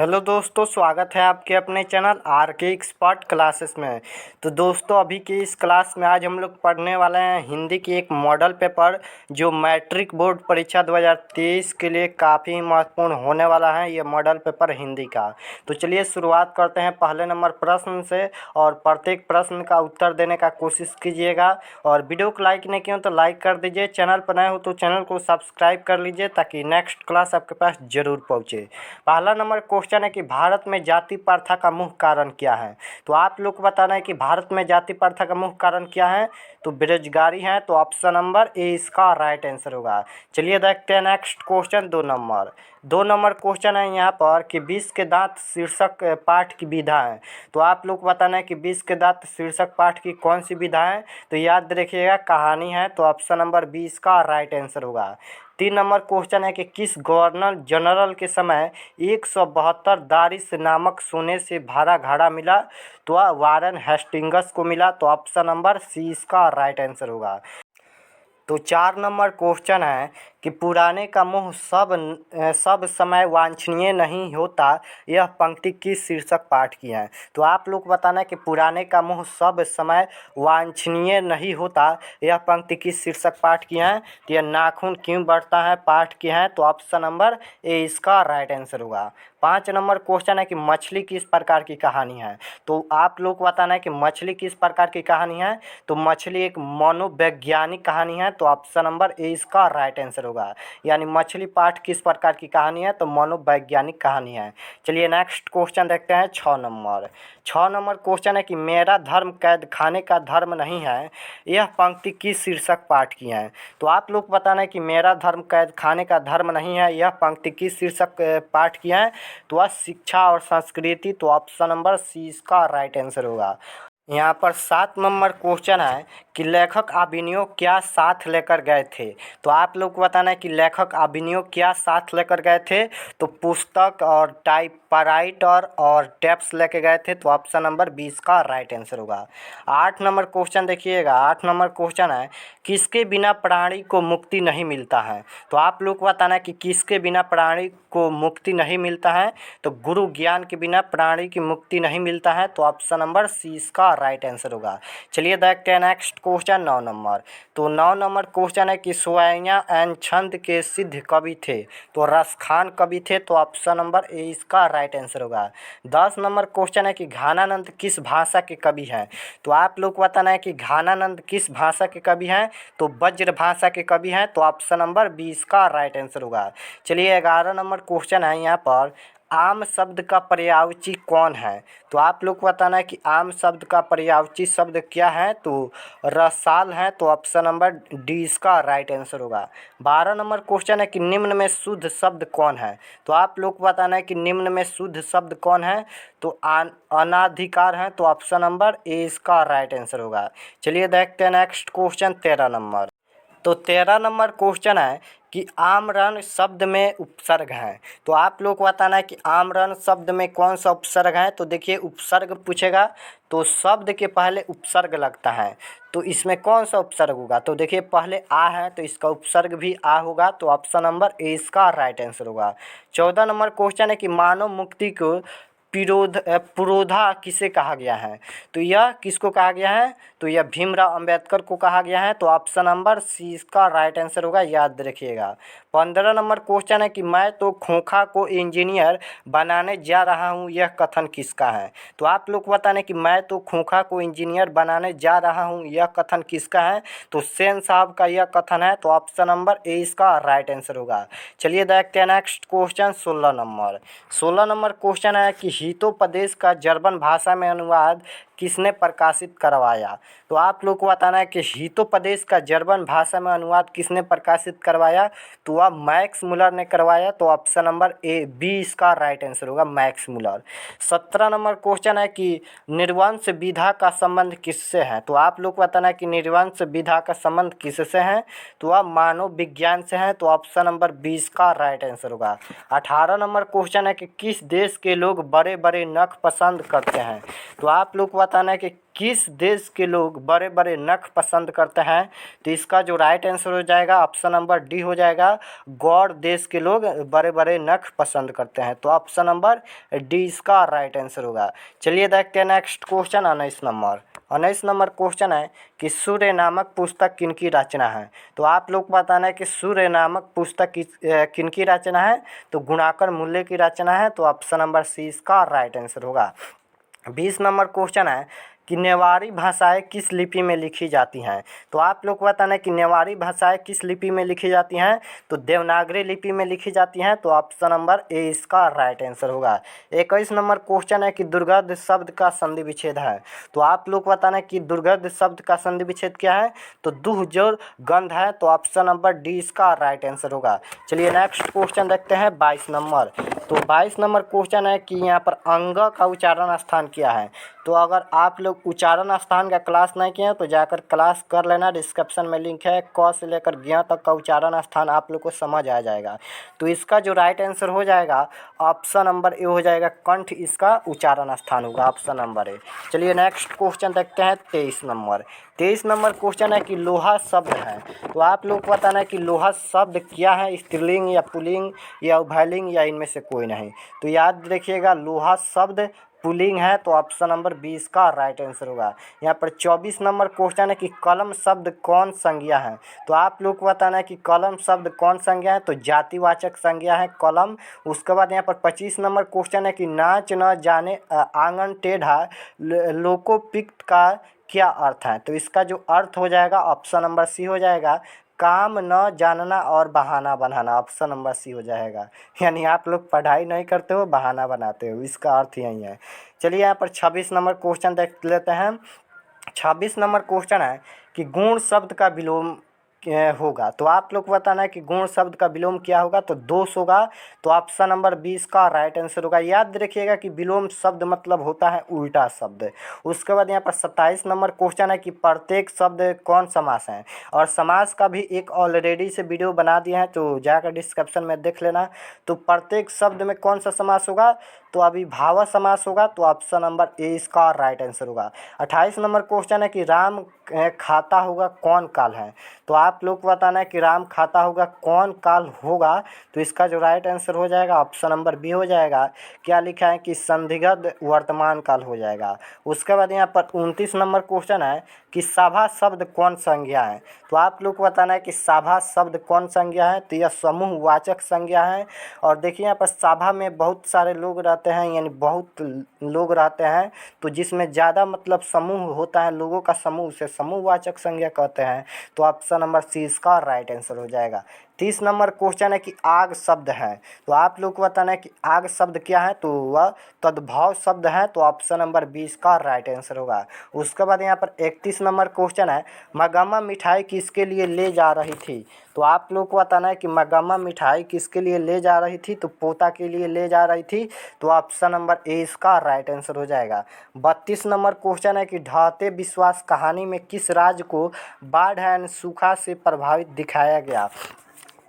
Hello दोस्तों, स्वागत है आपके अपने चैनल आर के एक्सपर्ट क्लासेस में। तो दोस्तों, अभी की इस क्लास में आज हम लोग पढ़ने वाले हैं हिंदी की एक मॉडल पेपर जो मैट्रिक बोर्ड परीक्षा 2023 के लिए काफ़ी महत्वपूर्ण होने वाला है। ये मॉडल पेपर हिंदी का। तो चलिए शुरुआत करते हैं पहले नंबर प्रश्न से, और प्रत्येक प्रश्न का उत्तर देने का कोशिश कीजिएगा। और वीडियो को लाइक नहीं किया तो लाइक कर दीजिए, चैनल पर नए हो तो चैनल को सब्सक्राइब कर लीजिए ताकि नेक्स्ट क्लास आपके पास ज़रूर पहुँचे। पहला नंबर क्वेश्चन है कि भारत में जाति प्रथा का मुख्य कारण क्या है। तो आप लोग को बताना है कि भारत में जाति प्रथा का मुख्य कारण क्या है। तो बेरोजगारी है। तो ऑप्शन नंबर ए इसका राइट आंसर होगा। चलिए देखते हैं नेक्स्ट क्वेश्चन। 2 नंबर क्वेश्चन है यहाँ पर कि विष के दांत शीर्षक पाठ की विधा है। तो आप लोग को बताना है कि विष के दांत शीर्षक पाठ की कौन सी विधा है। तो याद रखिएगा कहानी है। तो ऑप्शन नंबर 20 का राइट आंसर होगा। 3 नंबर क्वेश्चन है कि किस गवर्नर जनरल के समय 172 दारिस नामक सोने से भरा घड़ा मिला। तो वह वारन हेस्टिंग्स को मिला। तो ऑप्शन नंबर सी इसका राइट आंसर होगा। तो 4 नंबर क्वेश्चन है कि पुराने का मुँह सब समय वांछनीय नहीं होता। यह पंक्ति किस शीर्षक पाठ की है। तो आप लोग को बताना है कि पुराने का मुँह सब समय वांछनीय नहीं होता। यह पंक्ति किस शीर्षक पाठ की है। तो यह नाखून क्यों बढ़ता है पाठ की है। तो ऑप्शन नंबर ए इसका राइट आंसर होगा। 5 नंबर क्वेश्चन है कि मछली किस प्रकार की कहानी है। तो आप लोग को बताना है कि मछली किस प्रकार की कहानी है। तो मछली एक मनोवैज्ञानिक कहानी है। तो ऑप्शन नंबर ए इसका राइट आंसर होगा। यानी मछली पाठ किस प्रकार की कहानी है। तो मनोवैज्ञानिक कहानी है। चलिए नेक्स्ट क्वेश्चन देखते हैं। 6 नंबर क्वेश्चन है कि मेरा धर्म कैद खाने का धर्म नहीं है। यह पंक्ति किस शीर्षक पाठ की है। तो आप लोग को बताना है कि मेरा धर्म कैद खाने का धर्म नहीं है। यह पंक्ति किस शीर्षक पाठ की है। तो वह शिक्षा और संस्कृति। तो ऑप्शन नंबर सी इसका राइट आंसर होगा। यहाँ पर 7 नंबर क्वेश्चन है कि लेखक अभिनयों क्या साथ लेकर गए थे। तो आप लोग को बताना है कि लेखक अभिनयों क्या साथ लेकर गए थे। तो पुस्तक और टाइपराइटर और टेप्स लेके गए थे। तो ऑप्शन नंबर 20 का राइट आंसर होगा। 8 नंबर क्वेश्चन देखिएगा। 8 नंबर क्वेश्चन है किसके बिना प्राणी को मुक्ति नहीं मिलता है। तो आप लोग को बताना है कि किसके बिना प्राणी को मुक्ति नहीं मिलता है। तो गुरु ज्ञान के बिना प्राणी की मुक्ति नहीं मिलता है। तो ऑप्शन नंबर सी इसका राइट आंसर होगा। चलिए देखते हैं नेक्स्ट क्वेश्चन 9 नंबर। तो 9 नंबर क्वेश्चन है कि सोया एंड छंद के सिद्ध कवि थे। तो रसखान कवि थे। तो ऑप्शन नंबर ए इसका राइट आंसर होगा। 10 नंबर क्वेश्चन है कि घानानंद किस भाषा के कवि हैं। तो आप लोग को बताना है कि घानानंद किस भाषा के कवि हैं। तो ब्रज भाषा के कवि हैं। तो ऑप्शन नंबर 20 का राइट आंसर होगा। चलिए 11 नंबर क्वेश्चन है यहाँ पर आम शब्द का पर्यायवाची कौन है। तो आप लोग को बताना है कि आम शब्द का पर्यायवाची शब्द क्या है। तो रसाल है। तो ऑप्शन नंबर डी इसका राइट आंसर होगा। 12 नंबर क्वेश्चन है कि निम्न में शुद्ध शब्द कौन है। तो आप लोग को बताना है कि निम्न में शुद्ध शब्द कौन है। तो अनाधिकार है। तो ऑप्शन नंबर ए इसका राइट आंसर होगा। चलिए देखते हैं नेक्स्ट क्वेश्चन 13 नंबर। तो 13 नंबर क्वेश्चन है कि आमरण शब्द में उपसर्ग है। तो आप लोग को बताना है कि आमरण शब्द में कौन सा उपसर्ग है। तो देखिए उपसर्ग पूछेगा तो शब्द के पहले उपसर्ग लगता है। तो इसमें कौन सा उपसर्ग होगा। तो देखिए पहले आ है तो इसका उपसर्ग भी आ होगा। तो ऑप्शन नंबर ए इसका राइट आंसर होगा। 14 नंबर क्वेश्चन है कि मानव मुक्ति को पुरोधा किसे कहा गया है। तो यह किसको कहा गया है। तो यह भीमराव अंबेडकर को कहा गया है। तो ऑप्शन नंबर सी इसका राइट आंसर होगा। याद रखिएगा। 15 नंबर क्वेश्चन है कि मैं तो खोखा को इंजीनियर बनाने जा रहा हूँ। यह कथन किसका है। तो आप लोग को बताना है कि मैं तो खोखा को इंजीनियर बनाने जा रहा हूँ। यह कथन किसका है। तो सेन साहब का यह कथन है। तो ऑप्शन नंबर ए इसका राइट आंसर होगा। चलिए देखते हैं next question 16 number. 16 number question है कि हितोपदेश का जर्मन भाषा में अनुवाद किसने प्रकाशित करवाया। तो आप लोग को बताना है कि हितोपदेश का जर्मन भाषा में अनुवाद किसने प्रकाशित करवाया। तो वह मैक्स मुलर ने करवाया। तो ऑप्शन नंबर ए बी इसका राइट आंसर होगा मैक्स मुलर। 17 नंबर क्वेश्चन है कि निर्वंश विधा का संबंध किससे है। तो आप लोग को बताना है कि निर्वंश विधा का संबंध किससे है। तो वह मानव विज्ञान से है। तो ऑप्शन नंबर 20 का राइट आंसर होगा। 18 नंबर क्वेश्चन है कि किस देश के लोग बड़े बड़े नख पसंद करते हैं। तो आप लोग को बताना है कि किस देश के लोग बड़े बड़े नख पसंद करते हैं? तो इसका जो राइट आंसर हो जाएगा ऑप्शन नंबर डी हो जाएगा। गौड़ देश के लोग बड़े बड़े नख पसंद करते हैं, तो ऑप्शन नंबर डी इसका राइट आंसर होगा। चलिए देखते हैं नेक्स्ट क्वेश्चन 19 नंबर क्वेश्चन है कि सूर्य नामक पुस्तक किनकी रचना है? तो आप लोग को बताना है कि सूर्य नामक पुस्तक किनकी रचना है? तो गुणाकर मूल्य की रचना है, तो ऑप्शन नंबर सी इसका राइट आंसर होगा। 20 नंबर क्वेश्चन है कि नेवारी भाषाएं किस लिपि में लिखी जाती हैं? तो आप लोग को बताना है कि नेवारी भाषाएं किस लिपि में लिखी जाती हैं? तो देवनागरी लिपि में लिखी जाती हैं, तो ऑप्शन नंबर ए इसका राइट आंसर होगा। 21 नंबर क्वेश्चन है कि दुर्गंध शब्द का संधि विच्छेद है। तो आप लोग को बताना है कि दुर्गंध शब्द का संधि विच्छेद क्या है? तो दुह जो गंध है, तो ऑप्शन नंबर डी इसका राइट आंसर होगा। चलिए नेक्स्ट क्वेश्चन देखते हैं 22 नंबर। तो 22 नंबर क्वेश्चन है कि यहाँ पर अंग का उच्चारण स्थान क्या है? तो अगर आप लोग उच्चारण स्थान का क्लास नहीं किए हैं तो जाकर क्लास कर लेना, डिस्क्रिप्शन में लिंक है। क से लेकर ज्ञ तक का उच्चारण स्थान आप लोग को समझ आ जाएगा। तो इसका जो राइट आंसर हो जाएगा ऑप्शन नंबर ए हो जाएगा, कंठ इसका उच्चारण स्थान होगा, ऑप्शन नंबर ए। चलिए नेक्स्ट क्वेश्चन देखते हैं 23 नंबर। 23 नंबर क्वेश्चन है कि लोहा शब्द है। तो आप लोग को बताना है कि लोहा शब्द क्या है, स्त्रीलिंग या पुल्लिंग या उभयलिंग या इनमें से कोई नहीं। तो याद रखिएगा लोहा शब्द पुल्लिंग है, तो ऑप्शन नंबर 20 का राइट आंसर होगा। यहाँ पर 24 नंबर क्वेश्चन है कि कलम शब्द कौन संज्ञा है? तो आप लोग को बताना है कि कलम शब्द कौन संज्ञा है? तो जातिवाचक संज्ञा है कलम। उसके बाद यहाँ पर 25 नंबर क्वेश्चन है कि नाच न जाने आंगन टेढ़ा लोकोपिक्त का क्या अर्थ है? तो इसका जो अर्थ हो जाएगा ऑप्शन नंबर सी हो जाएगा, काम न जानना और बहाना बनाना, ऑप्शन नंबर सी हो जाएगा। यानी आप लोग पढ़ाई नहीं करते हो, बहाना बनाते हो, इसका अर्थ यही है। चलिए यहाँ पर 26 नंबर क्वेश्चन देख लेते हैं। 26 नंबर क्वेश्चन है कि गुण शब्द का विलोम होगा। तो आप लोग को बताना है कि गुण शब्द का विलोम क्या होगा? तो दोष होगा, तो ऑप्शन नंबर 20 का राइट आंसर होगा। याद रखिएगा कि विलोम शब्द मतलब होता है उल्टा शब्द। उसके बाद यहाँ पर 27 नंबर क्वेश्चन है कि प्रत्येक शब्द कौन समास है? और समास का भी एक ऑलरेडी से वीडियो बना दिया है, तो जाकर डिस्क्रिप्शन में देख लेना। तो प्रत्येक शब्द में कौन सा समास होगा? तो अभिभावक समास होगा, तो ऑप्शन नंबर ए इसका राइट आंसर होगा। 28 नंबर क्वेश्चन है कि राम खाता होगा कौन काल है? तो आप लोग को बताना है कि राम खाता होगा कौन काल होगा? तो इसका जो राइट आंसर हो जाएगा ऑप्शन नंबर बी हो जाएगा। क्या लिखा है कि संदिग्ध वर्तमान काल हो जाएगा। उसके बाद यहाँ पर 29 नंबर क्वेश्चन है कि सभा शब्द कौन संज्ञा है? तो आप लोग को बताना है कि सभा शब्द कौन संज्ञा है? तो यह समूहवाचक संज्ञा है। और देखिए यहाँ पर सभा में बहुत सारे लोग रहते हैं, यानी बहुत लोग रहते हैं, तो जिसमें ज़्यादा मतलब समूह होता है, लोगों का समूह, उसे समूहवाचक संज्ञा कहते हैं। तो ऑप्शन नंबर सी इसका राइट आंसर हो जाएगा। 30 नंबर क्वेश्चन है कि आग शब्द है। तो आप लोग को बताना है कि आग शब्द क्या है? तो वह तद्भव शब्द है, तो ऑप्शन नंबर 20 का राइट आंसर होगा। उसके बाद यहाँ पर 31 नंबर क्वेश्चन है मगम्मा मिठाई किसके लिए ले जा रही थी? तो आप लोग को बताना है कि मगम्मा मिठाई किसके लिए ले जा रही थी? तो पोता के लिए ले जा रही थी, तो ऑप्शन नंबर ए इसका राइट आंसर हो जाएगा। 32 नंबर क्वेश्चन है कि ढाते विश्वास कहानी में किस राज्य को बाढ़ एंड सूखा से प्रभावित दिखाया गया?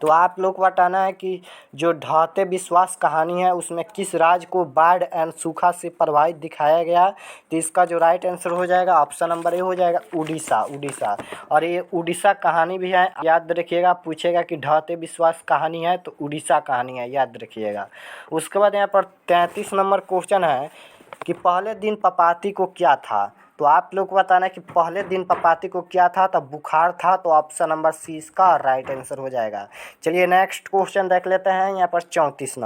तो आप लोग को बताना है कि जो ढाते विश्वास कहानी है उसमें किस राज्य को बाढ़ एंड सूखा से प्रभावित दिखाया गया? तो इसका जो राइट आंसर हो जाएगा ऑप्शन नंबर ए हो जाएगा, उड़ीसा। और ये उड़ीसा कहानी भी है, याद रखिएगा। पूछेगा कि ढाते विश्वास कहानी है तो उड़ीसा कहानी है, याद रखिएगा। उसके बाद यहाँ पर 33 नंबर क्वेश्चन है कि पहले दिन पपाती को क्या था? तो आप लोग को बताना है कि पहले दिन पपाती को क्या था? तो बुखार था, तो ऑप्शन नंबर सी इसका राइट आंसर हो जाएगा। चलिए नेक्स्ट क्वेश्चन देख लेते हैं। यहाँ पर 34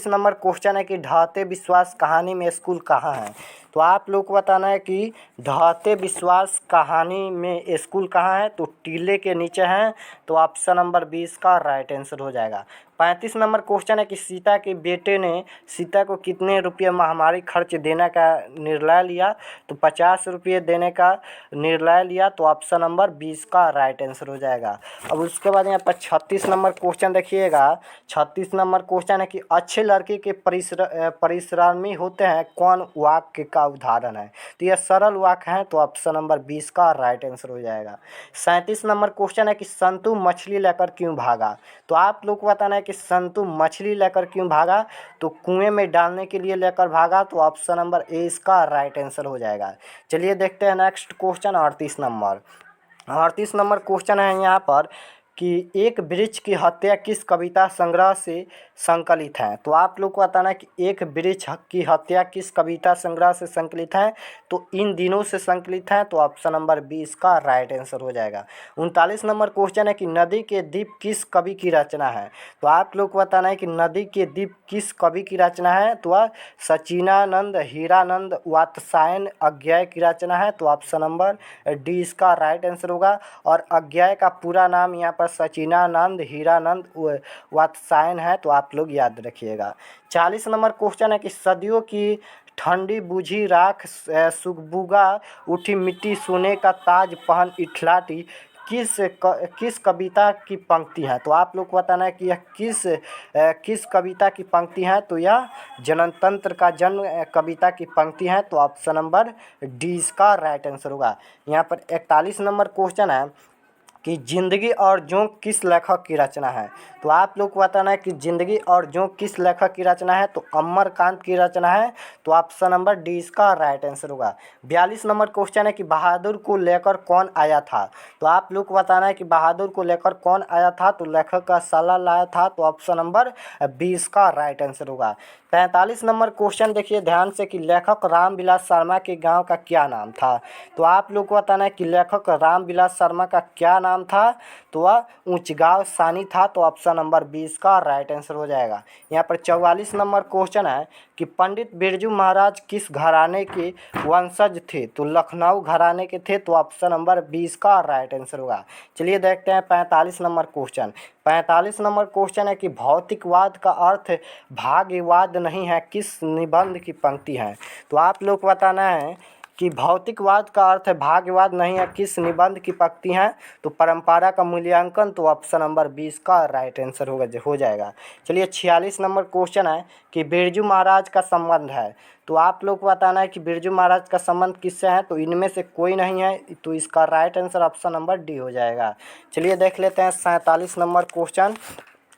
नंबर क्वेश्चन है कि ढाते विश्वास कहानी में स्कूल कहाँ है? तो आप लोग को बताना है कि ढाते विश्वास कहानी में स्कूल कहाँ है? तो टीले के नीचे है, तो ऑप्शन नंबर 20 का राइट आंसर हो जाएगा। 35 नंबर क्वेश्चन है कि सीता के बेटे ने सीता को कितने रुपये महामारी खर्च देने का निर्णय लिया? तो 50 रुपये देने का निर्णय लिया, तो ऑप्शन नंबर 20 का राइट आंसर हो जाएगा। अब उसके बाद यहाँ पर 36 नंबर क्वेश्चन देखिएगा। 36 नंबर क्वेश्चन है कि अच्छे लड़के के परिश्रमी होते हैं कौन वाक्य का उदाहरण है। तो यह सरल वाक्य है, तो ऑप्शन नंबर 20 का राइट आंसर हो जाएगा। 37 नंबर क्वेश्चन है कि संतु मछली लेकर क्यों भागा। तो आप लोग को बताना है कि संतु मछली लेकर क्यों भागा। तो कुएं में डालने के लिए लेकर भागा, तो ऑप्शन नंबर ए इसका राइट आंसर हो जाएगा। चलिए देखते हैं नेक्स्ट क्वेश्चन 38 नंबर क्वेश्चन है यहाँ पर कि एक वृक्ष की हत्या किस कविता संग्रह से संकलित है। तो आप लोग को बताना है कि एक वृक्ष की हत्या किस कविता संग्रह से संकलित है। तो इन दिनों से संकलित है, तो ऑप्शन नंबर 20 का राइट आंसर हो जाएगा। 39 नंबर क्वेश्चन है कि नदी के द्वीप किस कवि की रचना है। तो आप लोग को बताना है कि नदी के द्वीप किस कवि की रचना है। तो वह सचिनानंद, हीरानंद, वात्स्यायन, अज्ञेय की रचना है। तो ऑप्शन नंबर डी इसका राइट आंसर होगा। और अज्ञेय का पूरा नाम यहाँ पर सचिनानंद, हीरानंद, वात्स्यायन है, तो आप लोग याद रखिएगा। 40 नंबर क्वेश्चन है कि सदियों की ठंडी बूझी राख सुगबुगा उठी मिट्टी सोने का ताज पहन इठलाटी किस कविता की पंक्ति है। तो आप लोग को बताना है कि यह किस कविता की पंक्ति है। तो यह जनतंत्र का जन्म कविता की पंक्ति है। तो ऑप्शन नंबर डी इसका राइट आंसर होगा। यहाँ पर 41 नंबर क्वेश्चन है कि जिंदगी और जोंक किस लेखक की रचना है। तो आप लोग को बताना है कि जिंदगी और जोंक किस लेखक की रचना है। तो अमरकांत की रचना है। तो ऑप्शन नंबर डी इसका राइट आंसर होगा। 42 नंबर क्वेश्चन है कि बहादुर को लेकर कौन आया था। तो आप लोग को बताना है कि बहादुर को लेकर कौन आया था। तो लेखक का साला लाया था। तो ऑप्शन नंबर 20 का राइट आंसर होगा। 45 नंबर क्वेश्चन देखिए ध्यान से कि लेखक रामविलास शर्मा के गांव का क्या नाम था। तो आप लोग को बताना है कि लेखक रामविलास शर्मा का क्या नाम था। तो वह ऊंचगांव सानी था। तो ऑप्शन नंबर 20 का राइट आंसर हो जाएगा। यहाँ पर 44 नंबर क्वेश्चन है कि पंडित बिरजू महाराज किस घराने के वंशज थे। तो लखनऊ घराने के थे। तो ऑप्शन नंबर 20 का राइट आंसर होगा। चलिए देखते हैं 45 नंबर क्वेश्चन। 45 नंबर क्वेश्चन है कि भौतिकवाद का अर्थ भाग्यवाद नहीं है किस निबंध की पंक्ति है। तो आप लोग को बताना है कि भौतिकवाद का अर्थ भाग्यवाद नहीं है किस निबंध की पंक्ति है। तो परंपरा का मूल्यांकन। तो ऑप्शन नंबर 20 का राइट आंसर हो जाएगा। चलिए 46 नंबर क्वेश्चन है कि बिरजू महाराज का संबंध है। तो आप लोग को बताना है कि बिरजू महाराज का संबंध किससे है। तो इनमें से कोई नहीं है। तो इसका right answer option number D हो जाएगा। चलिए देख लेते हैं 47 नंबर क्वेश्चन।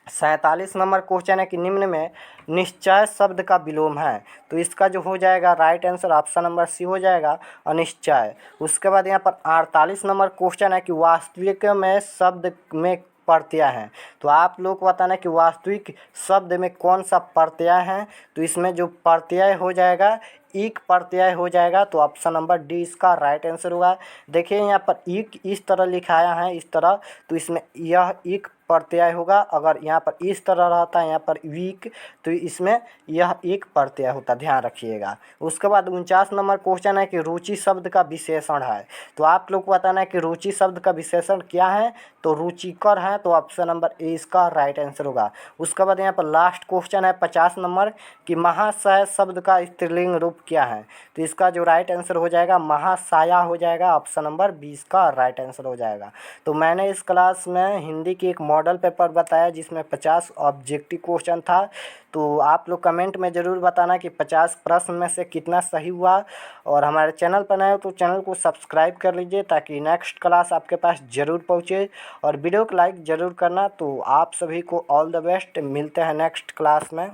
47 नंबर क्वेश्चन है कि निम्न में निश्चय शब्द का विलोम है। तो इसका जो हो जाएगा right answer option number c हो जाएगा, अनिश्चय। उसके बाद यहाँ पर 48 नंबर क्वेश्चन है कि वास्तविक में शब्द में प्रत्यय हैं। तो आप लोग को बताना है कि वास्तविक शब्द में कौन सा प्रत्यय है। तो इसमें जो प्रत्यय हो जाएगा ईक प्रत्यय हो जाएगा। तो ऑप्शन नंबर डी इसका राइट आंसर होगा। देखिए यहाँ पर ईक इस तरह लिखाया है इस तरह। तो इसमें यह ईक प्रत्यय होगा। अगर यहाँ पर इस तरह रहता है यहाँ पर वीक, तो इसमें यह एक प्रत्यय होता, ध्यान रखिएगा। उसके बाद 49 नंबर क्वेश्चन है कि रुचि शब्द का विशेषण है। तो आप लोग को बताना है कि रुचि शब्द का विशेषण क्या है। तो रुचिकर है। तो ऑप्शन नंबर ए इसका राइट आंसर होगा। उसके बाद यहाँ पर लास्ट क्वेश्चन है 50 नंबर कि महाशय शब्द का स्त्रीलिंग रूप क्या है। तो इसका जो राइट आंसर हो जाएगा महासाया हो जाएगा। ऑप्शन नंबर 20 का राइट आंसर हो जाएगा। तो मैंने इस क्लास में हिंदी की एक मॉडल पेपर बताया जिसमें 50 ऑब्जेक्टिव क्वेश्चन था। तो आप लोग कमेंट में ज़रूर बताना कि 50 प्रश्न में से कितना सही हुआ। और हमारे चैनल पर नए हो तो चैनल को सब्सक्राइब कर लीजिए ताकि नेक्स्ट क्लास आपके पास ज़रूर पहुँचे। और वीडियो को लाइक ज़रूर करना। तो आप सभी को ऑल द बेस्ट, मिलते हैं नेक्स्ट क्लास में।